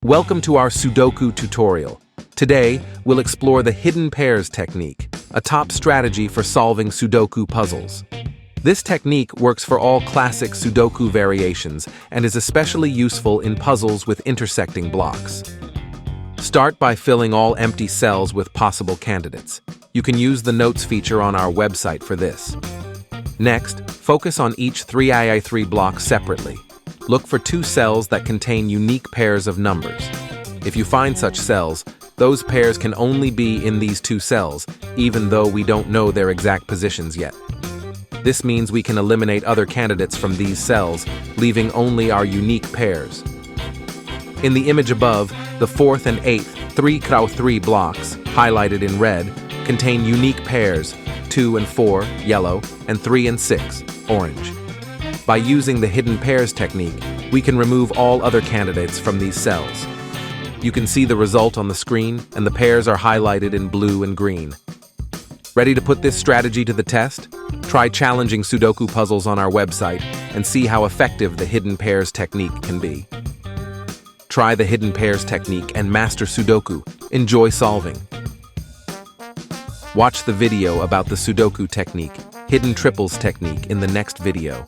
Welcome to our Sudoku tutorial. Today, we'll explore the hidden pairs technique, a top strategy for solving Sudoku puzzles. This technique works for all classic Sudoku variations and is especially useful in puzzles with intersecting blocks. Start by filling all empty cells with possible candidates. You can use the notes feature on our website for this. Next, focus on each 3x3 block separately. Look for 2 cells that contain unique pairs of numbers. If you find such cells, those pairs can only be in these 2 cells, even though we don't know their exact positions yet. This means we can eliminate other candidates from these cells, leaving only our unique pairs. In the image above, the 4th and 8th 3x3 blocks, highlighted in red, contain unique pairs 2 and 4, yellow, and 3 and 6, orange. By using the hidden pairs technique, we can remove all other candidates from these cells. You can see the result on the screen, and the pairs are highlighted in blue and green. Ready to put this strategy to the test? Try challenging Sudoku puzzles on our website and see how effective the hidden pairs technique can be. Try the hidden pairs technique and master Sudoku. Enjoy solving. Watch the video about the Sudoku technique, hidden triples technique in the next video.